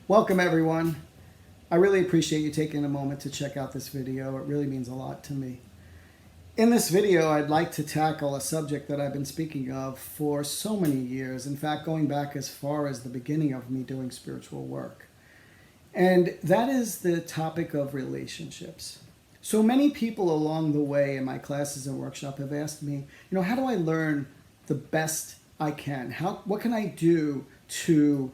Welcome everyone. I really appreciate you taking a moment to check out this video. It really means a lot to me. In this video, I'd like to tackle a subject that I've been speaking of for so many years. In fact, going back as far as the beginning of me doing spiritual work. And that is the topic of relationships. So many people along the way in my classes and workshop have asked me, how do I learn the best I can? What can I do to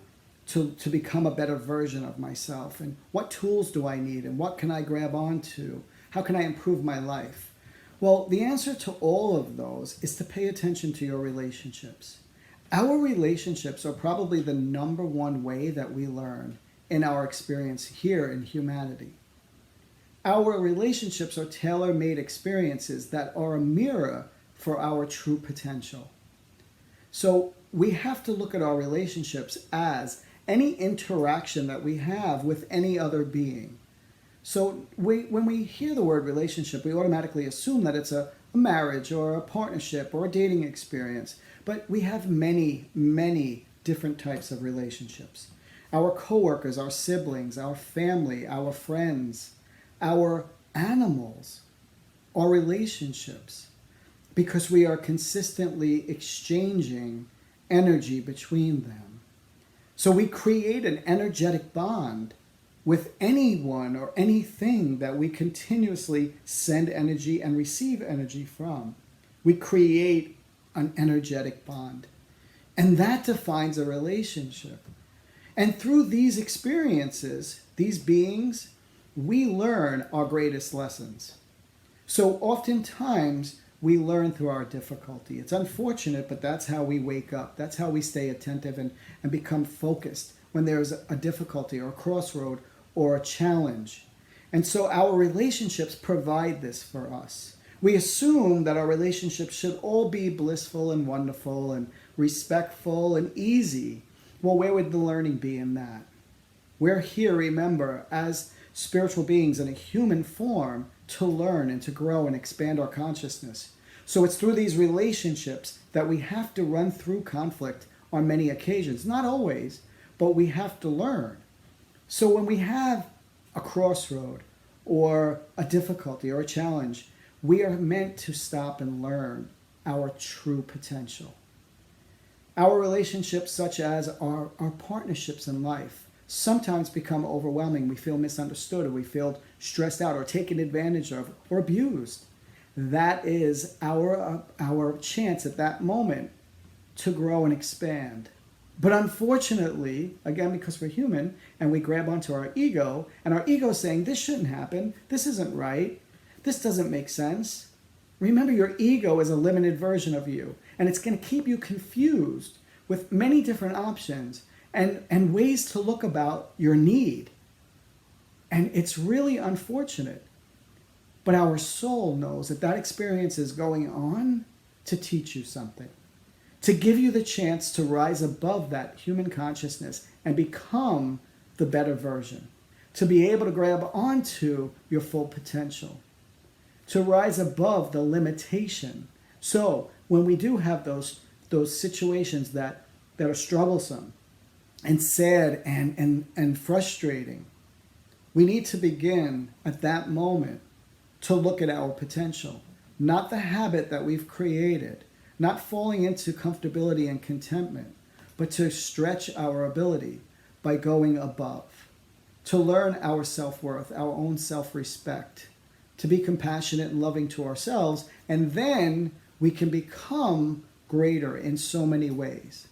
become a better version of myself? And what tools do I need? And what can I grab onto? How can I improve my life? Well, the answer to all of those is to pay attention to your relationships. Our relationships are probably the number one way that we learn in our experience here in humanity. Our relationships are tailor-made experiences that are a mirror for our true potential. So we have to look at our relationships as any interaction that we have with any other being. So when we hear the word relationship, we automatically assume that it's a marriage or a partnership or a dating experience. But we have many, many different types of relationships. Our coworkers, our siblings, our family, our friends, our animals, our relationships, because we are consistently exchanging energy between them. So we create an energetic bond with anyone or anything that we continuously send energy and receive energy from. We create an energetic bond. And that defines a relationship. And through these experiences, these beings, we learn our greatest lessons. So oftentimes, we learn through our difficulty. It's unfortunate, but that's how we wake up. That's how we stay attentive and become focused when there's a difficulty or a crossroad or a challenge. And so our relationships provide this for us. We assume that our relationships should all be blissful and wonderful and respectful and easy. Well, where would the learning be in that? We're here, remember, as spiritual beings in a human form to learn and to grow and expand our consciousness. So it's through these relationships that we have to run through conflict on many occasions. Not always, but we have to learn. So when we have a crossroad or a difficulty or a challenge, we are meant to stop and learn our true potential. Our relationships, such as our partnerships in life, sometimes become overwhelming. We feel misunderstood, or we feel stressed out, or taken advantage of, or abused. That is our chance at that moment to grow and expand. But unfortunately, again, because we're human and we grab onto our ego, and our ego is saying, this shouldn't happen, this isn't right, this doesn't make sense. Remember, your ego is a limited version of you, and it's going to keep you confused with many different options and ways to look about your need. And it's really unfortunate. But our soul knows that that experience is going on to teach you something, to give you the chance to rise above that human consciousness and become the better version, to be able to grab onto your full potential, to rise above the limitation. So when we do have those situations that are strugglesome and sad and frustrating, we need to begin at that moment to look at our potential, not the habit that we've created, not falling into comfortability and contentment, but to stretch our ability by going above, to learn our self-worth, our own self-respect, to be compassionate and loving to ourselves, and then we can become greater in so many ways.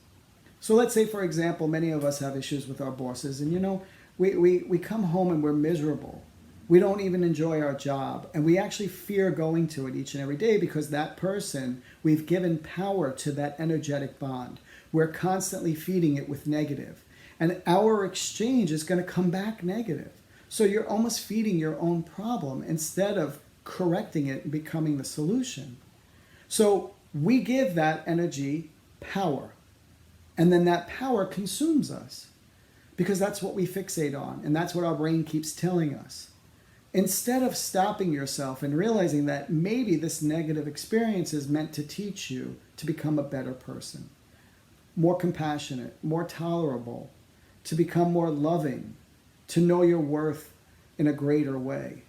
So let's say, for example, many of us have issues with our bosses, and we come home and we're miserable. We don't even enjoy our job, and we actually fear going to it each and every day because that person, we've given power to that energetic bond. We're constantly feeding it with negative, and our exchange is going to come back negative. So you're almost feeding your own problem instead of correcting it and becoming the solution. So we give that energy power, and then that power consumes us because that's what we fixate on, and that's what our brain keeps telling us. Instead of stopping yourself and realizing that maybe this negative experience is meant to teach you to become a better person, more compassionate, more tolerable, to become more loving, to know your worth in a greater way.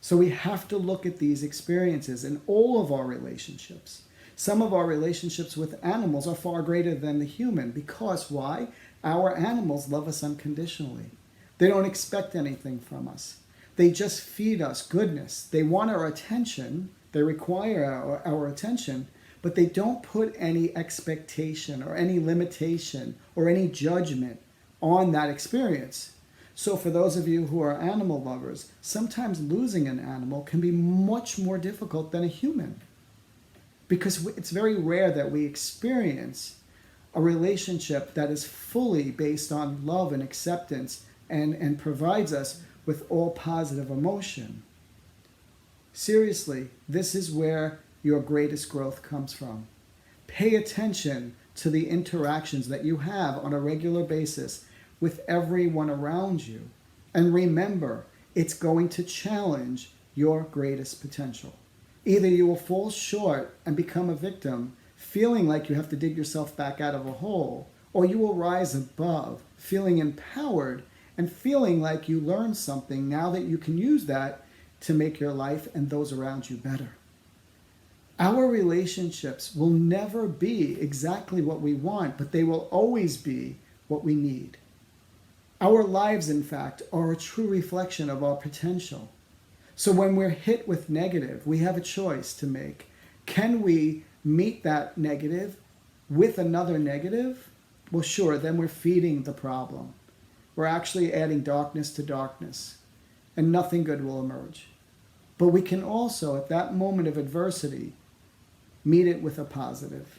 So we have to look at these experiences in all of our relationships. Some of our relationships with animals are far greater than the human because why? Our animals love us unconditionally. They don't expect anything from us. They just feed us goodness. They want our attention. They require our attention, but they don't put any expectation or any limitation or any judgment on that experience. So for those of you who are animal lovers, sometimes losing an animal can be much more difficult than a human, because it's very rare that we experience a relationship that is fully based on love and acceptance and provides us with all positive emotion. Seriously, this is where your greatest growth comes from. Pay attention to the interactions that you have on a regular basis with everyone around you. And remember, it's going to challenge your greatest potential. Either you will fall short and become a victim, feeling like you have to dig yourself back out of a hole, or you will rise above, feeling empowered and feeling like you learned something now that you can use that to make your life and those around you better. Our relationships will never be exactly what we want, but they will always be what we need. Our lives, in fact, are a true reflection of our potential. So when we're hit with negative, we have a choice to make. Can we meet that negative with another negative? Well, sure, then we're feeding the problem. We're actually adding darkness to darkness, and nothing good will emerge. But we can also, at that moment of adversity, meet it with a positive.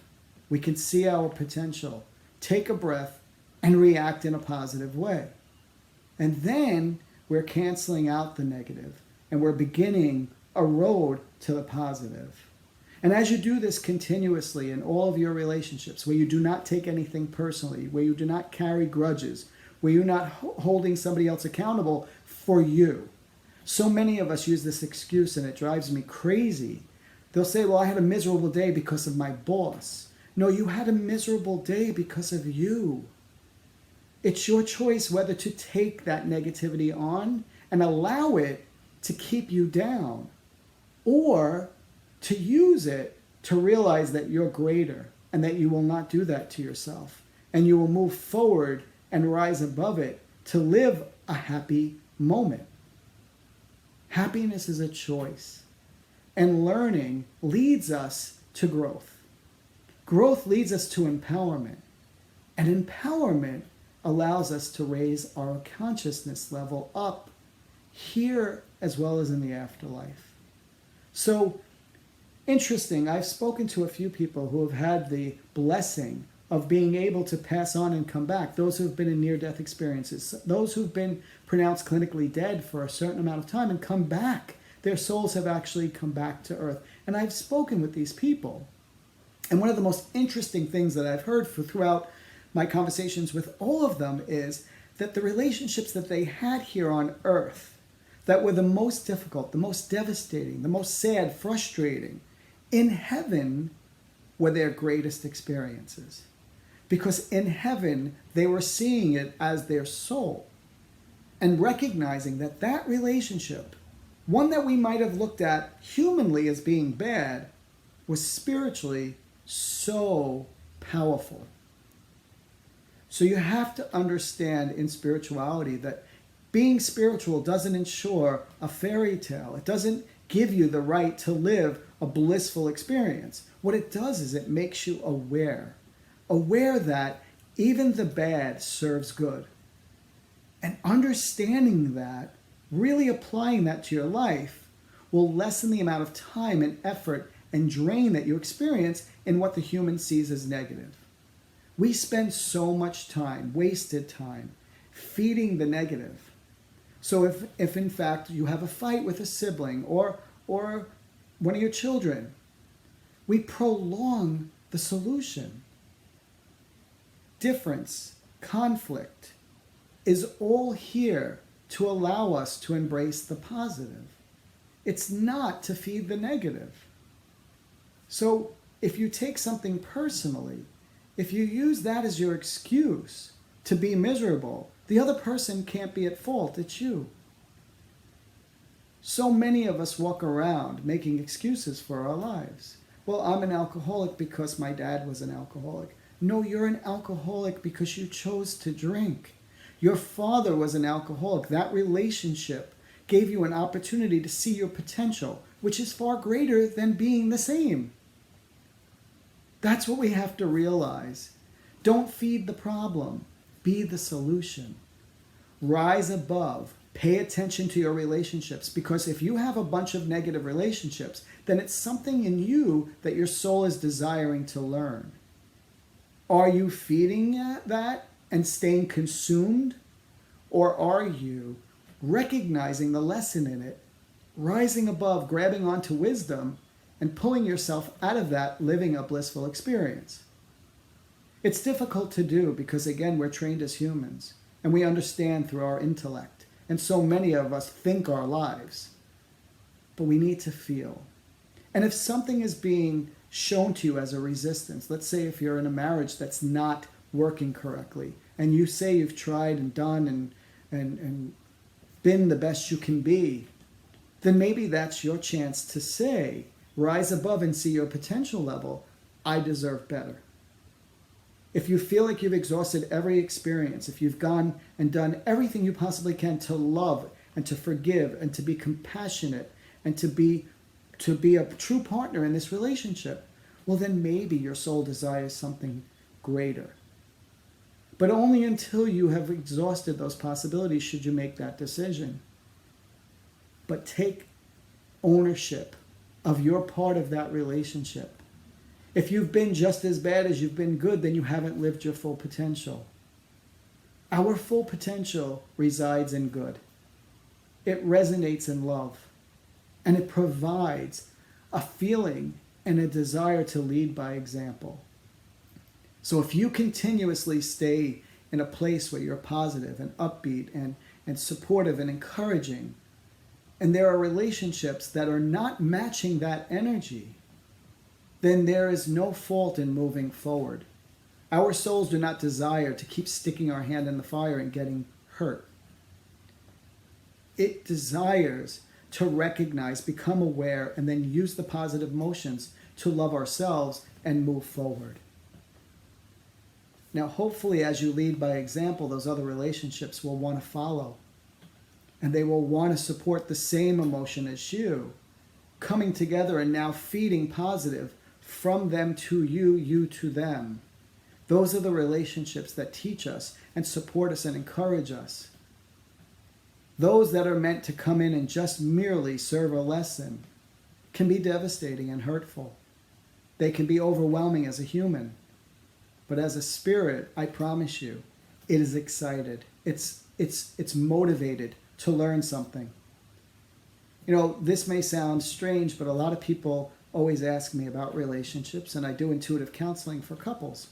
We can see our potential, take a breath, and react in a positive way. And then we're canceling out the negative, and we're beginning a road to the positive. And as you do this continuously in all of your relationships, where you do not take anything personally, where you do not carry grudges, where you're not holding somebody else accountable for you. So many of us use this excuse, and it drives me crazy. They'll say, well, I had a miserable day because of my boss. No, you had a miserable day because of you. It's your choice whether to take that negativity on and allow it to keep you down, or to use it to realize that you're greater and that you will not do that to yourself, and you will move forward and rise above it to live a happy moment. Happiness is a choice, and learning leads us to growth. Growth leads us to empowerment, and empowerment allows us to raise our consciousness level up here as well as in the afterlife. So, interesting, I've spoken to a few people who have had the blessing of being able to pass on and come back. Those who've been in near-death experiences, those who've been pronounced clinically dead for a certain amount of time and come back. Their souls have actually come back to earth. And I've spoken with these people. And one of the most interesting things that I've heard throughout my conversations with all of them is that the relationships that they had here on earth that were the most difficult, the most devastating, the most sad, frustrating, in heaven were their greatest experiences. Because in heaven, they were seeing it as their soul and recognizing that that relationship, one that we might have looked at humanly as being bad, was spiritually so powerful. So you have to understand in spirituality that being spiritual doesn't ensure a fairy tale. It doesn't give you the right to live a blissful experience. What it does is it makes you aware that even the bad serves good. And understanding that, really applying that to your life, will lessen the amount of time and effort and drain that you experience in what the human sees as negative. We spend so much time, wasted time, feeding the negative. So if in fact you have a fight with a sibling or one of your children, we prolong the solution. Difference, conflict is all here to allow us to embrace the positive. It's not to feed the negative. So if you take something personally, if you use that as your excuse to be miserable. The other person can't be at fault, it's you. So many of us walk around making excuses for our lives. Well, I'm an alcoholic because my dad was an alcoholic. No, you're an alcoholic because you chose to drink. Your father was an alcoholic. That relationship gave you an opportunity to see your potential, which is far greater than being the same. That's what we have to realize. Don't feed the problem. Be the solution. Rise above. Pay attention to your relationships, because if you have a bunch of negative relationships, then it's something in you that your soul is desiring to learn. Are you feeding that and staying consumed? Or are you recognizing the lesson in it, rising above, grabbing onto wisdom, and pulling yourself out of that, living a blissful experience? It's difficult to do because, again, we're trained as humans and we understand through our intellect. And so many of us think our lives. But we need to feel. And if something is being shown to you as a resistance, let's say if you're in a marriage that's not working correctly, and you say you've tried and done and been the best you can be, then maybe that's your chance to say, rise above and see your potential level. I deserve better. If you feel like you've exhausted every experience, if you've gone and done everything you possibly can to love and to forgive and to be compassionate and to be a true partner in this relationship, well, then maybe your soul desires something greater. But only until you have exhausted those possibilities should you make that decision. But take ownership of your part of that relationship. If you've been just as bad as you've been good, then you haven't lived your full potential. Our full potential resides in good. It resonates in love. And it provides a feeling and a desire to lead by example. So if you continuously stay in a place where you're positive and upbeat and supportive and encouraging, and there are relationships that are not matching that energy, then there is no fault in moving forward. Our souls do not desire to keep sticking our hand in the fire and getting hurt. It desires to recognize, become aware, and then use the positive emotions to love ourselves and move forward. Now, hopefully, as you lead by example, those other relationships will want to follow. And they will want to support the same emotion as you, coming together and now feeding positive from them to you, you to them. Those are the relationships that teach us and support us and encourage us. Those that are meant to come in and just merely serve a lesson can be devastating and hurtful. They can be overwhelming as a human. But as a spirit, I promise you, it is excited. It's motivated to learn something. You know, this may sound strange, but a lot of people always ask me about relationships, and I do intuitive counseling for couples.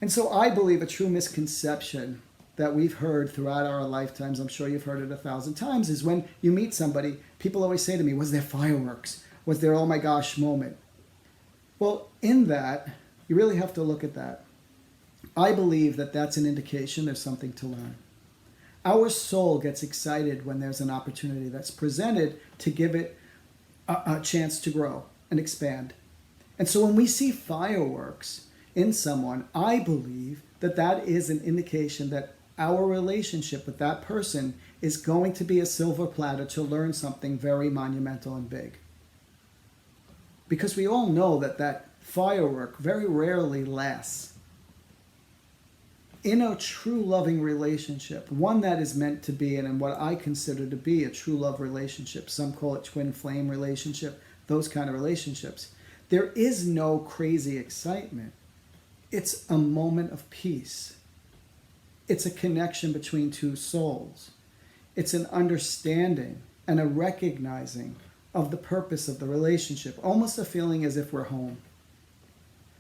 And so I believe a true misconception that we've heard throughout our lifetimes, I'm sure you've heard it 1,000 times, is when you meet somebody, people always say to me, was there fireworks? Was there oh my gosh moment? Well, in that, you really have to look at that. I believe that that's an indication there's something to learn. Our soul gets excited when there's an opportunity that's presented to give it a chance to grow and expand. And so when we see fireworks in someone, I believe that that is an indication that our relationship with that person is going to be a silver platter to learn something very monumental and big. Because we all know that that firework very rarely lasts. In a true loving relationship, one that is meant to be in what I consider to be a true love relationship, some call it twin flame relationship, those kind of relationships, there is no crazy excitement. It's a moment of peace. It's a connection between two souls. It's an understanding and a recognizing of the purpose of the relationship, almost a feeling as if we're home.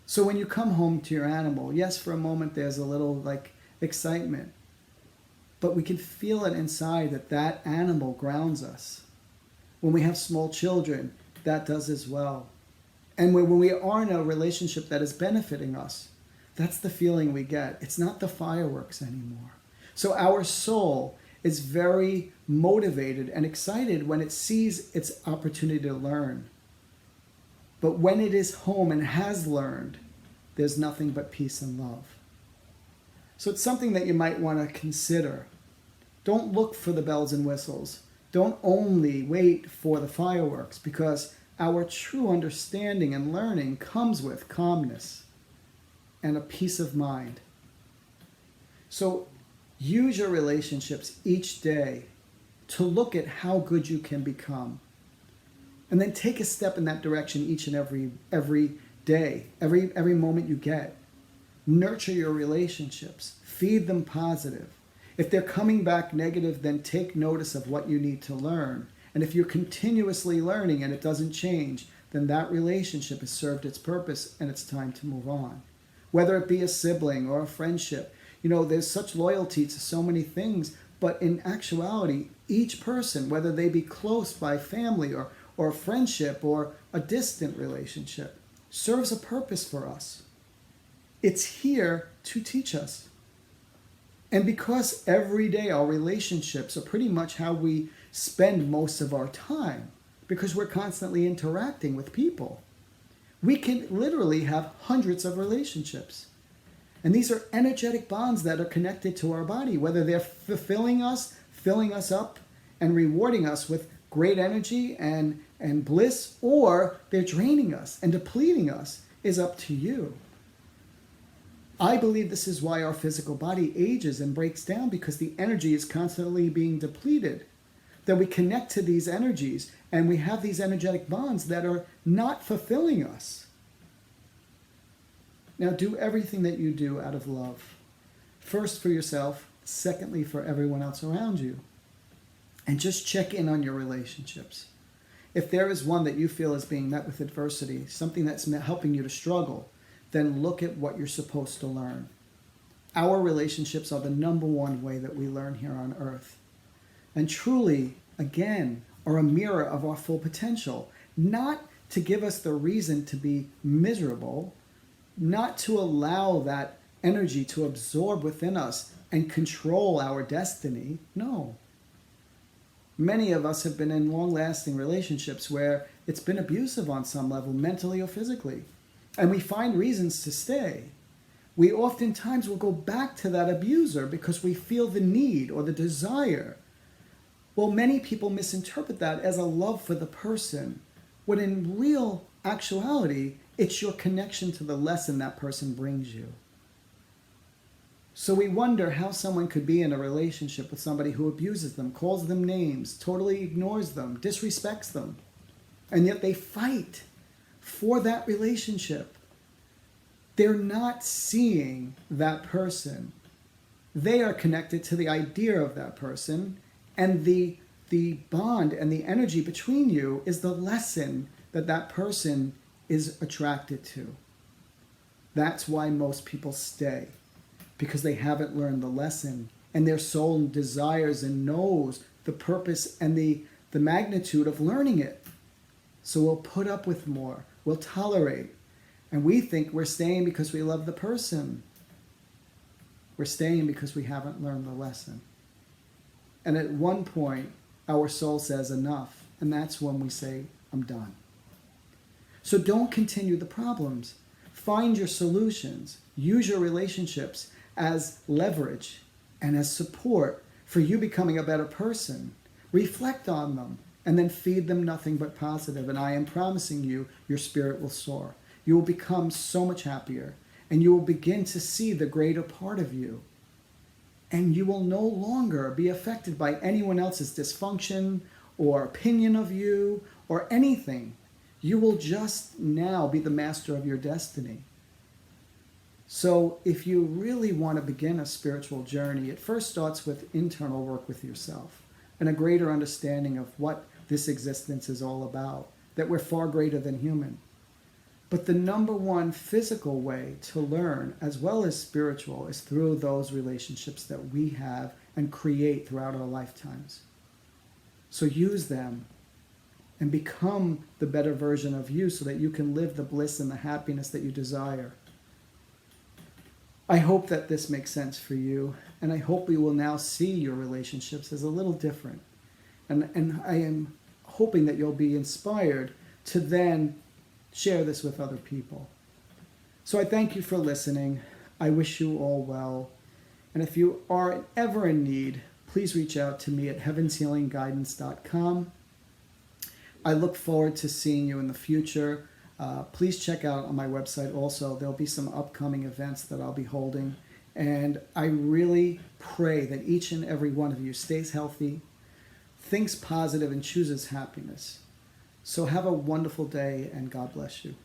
So when you come home to your animal, yes, for a moment there's a little excitement, but we can feel it inside that animal grounds us. When we have small children, that does as well. And when we are in a relationship that is benefiting us, That's the feeling we get. It's not the fireworks anymore. So our soul is very motivated and excited when it sees its opportunity to learn. But when it is home and has learned, there's nothing but peace and love. So it's something that you might want to consider. Don't look for the bells and whistles. Don't only wait for the fireworks, because our true understanding and learning comes with calmness and a peace of mind. So use your relationships each day to look at how good you can become. And then take a step in that direction each and every day, every moment you get. Nurture your relationships. Feed them positive. If they're coming back negative, then take notice of what you need to learn. And if you're continuously learning and it doesn't change, then that relationship has served its purpose and it's time to move on. Whether it be a sibling or a friendship, there's such loyalty to so many things, but in actuality, each person, whether they be close by family or a friendship or a distant relationship, serves a purpose for us. It's here to teach us. And because every day our relationships are pretty much how we spend most of our time, because we're constantly interacting with people, we can literally have hundreds of relationships. And these are energetic bonds that are connected to our body, whether they're fulfilling us, filling us up, and rewarding us with great energy and bliss, or they're draining us and depleting us, is up to you. I believe this is why our physical body ages and breaks down, because the energy is constantly being depleted. That we connect to these energies and we have these energetic bonds that are not fulfilling us. Now do everything that you do out of love. First for yourself, secondly for everyone else around you. And just check in on your relationships. If there is one that you feel is being met with adversity, something that's helping you to struggle, then look at what you're supposed to learn. Our relationships are the number one way that we learn here on earth. And truly, again, are a mirror of our full potential. Not to give us the reason to be miserable, not to allow that energy to absorb within us and control our destiny. No. Many of us have been in long-lasting relationships where it's been abusive on some level, mentally or physically. And we find reasons to stay. We oftentimes will go back to that abuser because we feel the need or the desire. Well, many people misinterpret that as a love for the person, when in real actuality, it's your connection to the lesson that person brings you. So we wonder how someone could be in a relationship with somebody who abuses them, calls them names, totally ignores them, disrespects them, and yet they fight for that relationship. They're not seeing that person. They are connected to the idea of that person, and the bond and the energy between you is the lesson that that person is attracted to. That's why most people stay, because they haven't learned the lesson, and their soul desires and knows the purpose and the magnitude of learning it. So we'll put up with more. We'll tolerate. And we think we're staying because we love the person. We're staying because we haven't learned the lesson. And at one point, our soul says enough. And that's when we say, I'm done. So don't continue the problems. Find your solutions. Use your relationships as leverage and as support for you becoming a better person. Reflect on them and then feed them nothing but positive. And I am promising you, your spirit will soar. You will become so much happier, and you will begin to see the greater part of you. And you will no longer be affected by anyone else's dysfunction or opinion of you or anything. You will just now be the master of your destiny. So if you really want to begin a spiritual journey, it first starts with internal work with yourself and a greater understanding of what this existence is all about, that we're far greater than human. But the number one physical way to learn, as well as spiritual, is through those relationships that we have and create throughout our lifetimes. So use them and become the better version of you so that you can live the bliss and the happiness that you desire. I hope that this makes sense for you, and I hope we will now see your relationships as a little different. And I am hoping that you'll be inspired to then share this with other people. So I thank you for listening. I wish you all well. And if you are ever in need, please reach out to me at heavenshealingguidance.com. I look forward to seeing you in the future. Please check out on my website also. There'll be some upcoming events that I'll be holding. And I really pray that each and every one of you stays healthy, thinks positive, and chooses happiness. So have a wonderful day, and God bless you.